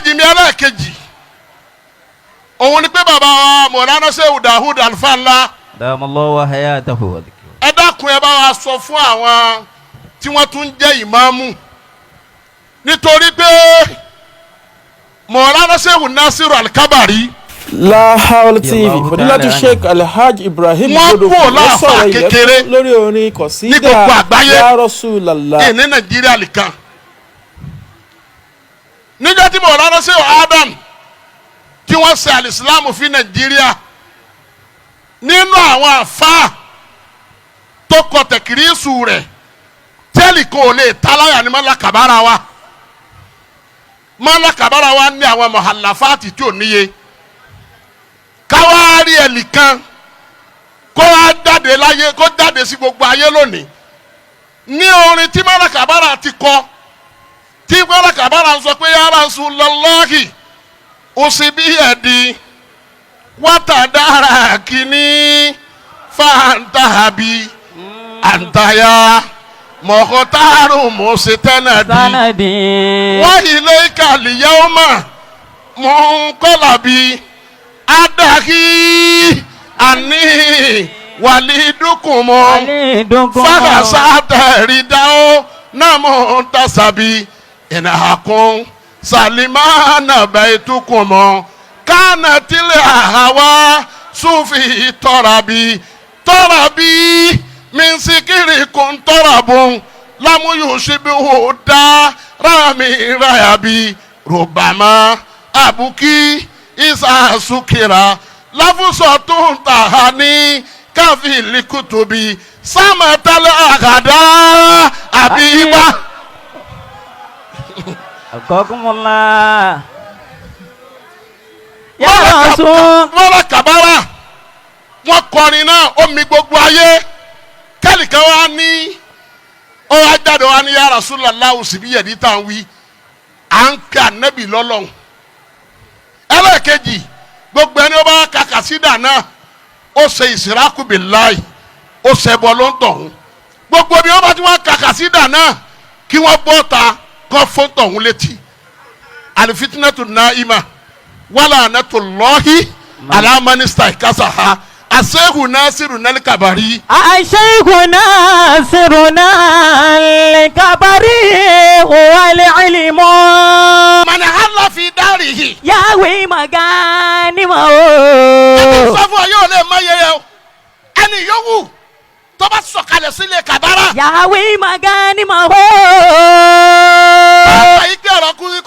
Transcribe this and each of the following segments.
mẹ́sẹ̀jì mi ẹlẹ́ẹ̀kejì òun ni pé bàbá wa Mọ̀lánà Shehu Dawud Alfa ńlá Damallahu wa hayatahu. ẹ dákun ẹ bá wa sọ fún àwọn tí wọ́n tún jẹ́ ìmáàmù nítorí pé Mọ̀lánà Shehu Nasiru Al-Kabari La hawla TV Fadilatu Sheikh Alhaji Ibrahim Godo wọ́n sọ̀rọ̀ kékeré lórí orin kọ̀sídà ní gbogbo àgbáyé Ya Rasulallah ní Nàìjíríà nìkan níjọ́ tí Mọ̀lánà Shehu Adam tí wọ́n ṣe alìsílámù fi Nàìjíríà nínú àwọn àfáà tó kọ tẹ̀kìrísù rẹ̀ tẹ́lì kan ò lè táláyà ní mọ́lá kàbára wa mọ́lá kàbára wa ní àwọn mọ̀hálàfáàtì tí ò níye káwárí ẹnìkan kó wá jáde láyé kó jáde sí gbogbo ayé lónìí ní orin tí mọ́lá kàbára ti kọ tí mọ́lá kàbára ń sọ pé ya Rasulallahi usibiyadi watadara kini fantahabi antaya mokhtaru musitanadi wa ilayka liyawma munqalabi adahi ani walidukum fakasata ridao namo tasabi inahakun salimana baitukum kana tile hawa sufi torabi min sikiri kun torabun lamu yushibu da rami rayabi rubama abuki isa sukira lafusotun tahani kafili kutubi samatale agada abiba Akokumullah. Mọ́lá kàbára wọ́n kọrin náà ó mi gbogbo ayé kẹ́nìkan wá ní ó wá jáde wá ní ya Rasulullah usibiyadi tá à ń wí à ń ka nẹ́bì lọ́lọ́hún ẹlẹ́ẹ̀kejì gbogbo ẹni ó bá ka kàsídà náà ó ṣe ìsìrákù billahi ó ṣe bọ́ ló ń tọ̀hún gbogbo bí wọ́n bá ti wá ka kàsídà náà kí wọ́n bọ́ ta kọ́ fún tọ̀hún létí alifitinatu naima wala anatullahi ala man istahkasaha ashehu nasiru al-kabari ashehu nasiru al-kabari wal ilmu man halla fi darihi yawi magani mo sọ fún yóò lè má yẹ o ẹni yòówù tó bá sọ̀kalẹ̀ sílé kabara yawi magani mo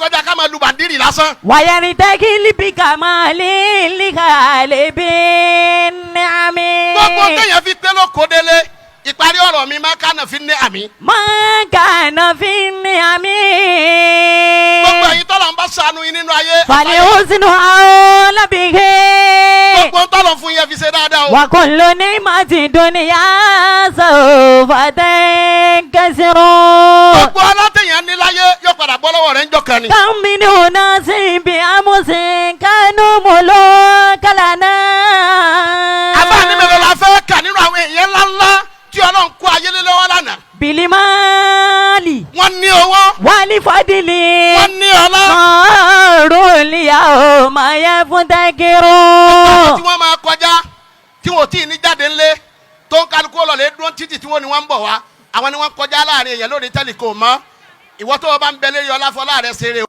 kọjá ká máa lu bàndírì lásán. wàyẹ̀rì tẹ́kílì bí kàmáàlì líkàlẹ̀ bí nàmi. gbogbo kéèyàn fi tẹ́lọ̀ kó délé ìparí ọ̀rọ̀ mi máa kànà fi ní àmì. máa kànà fi ní àmì. gbogbo ẹ̀yin tọ́lọ̀ ń bá ṣàánú yín nínú ayé. fàlẹ́ ó sinú àwọn lábìgẹ́. gbogbo tọ́lọ̀ fún yẹn fi ṣe dáadáa o. wà kò ló ní màtí dúníyà sọ fàtẹ́ kẹsìrún. gbogbo alátẹ̀yàn níláyé yóò padà bọ́ lọ́wọ́ rẹ̀ ń jọkàn ni. kàmínú náà sì bí amúsìn kánú mọ́lọ́ kálánà. àbáni mélòó la fẹ́ kà nínú àwọn èèyàn ńláńlá tí Ọlọ́run kó ayé lé lọ́wọ́ lánàá. bilimali. wọ́n ní owó. wálé fadili. wọ́n ní ọlá. mọ̀ọ́rùlìyà ó máa yẹ fún tẹ́kìrú. tí wọ́n máa kọjá tí wọ́n tí ì ní jáde ńlé tó ń kálukú ọlọ́lẹ̀ dúró títì tí wọ́n ní wọ́n ń bọ̀ wá àwọn ni wọ́n kọjá láàrin èèyàn lórí tẹ́lẹ̀ kò mọ́ ìwọ tó o bá ń bẹ lé yọ láfọ láàrẹ ṣeré.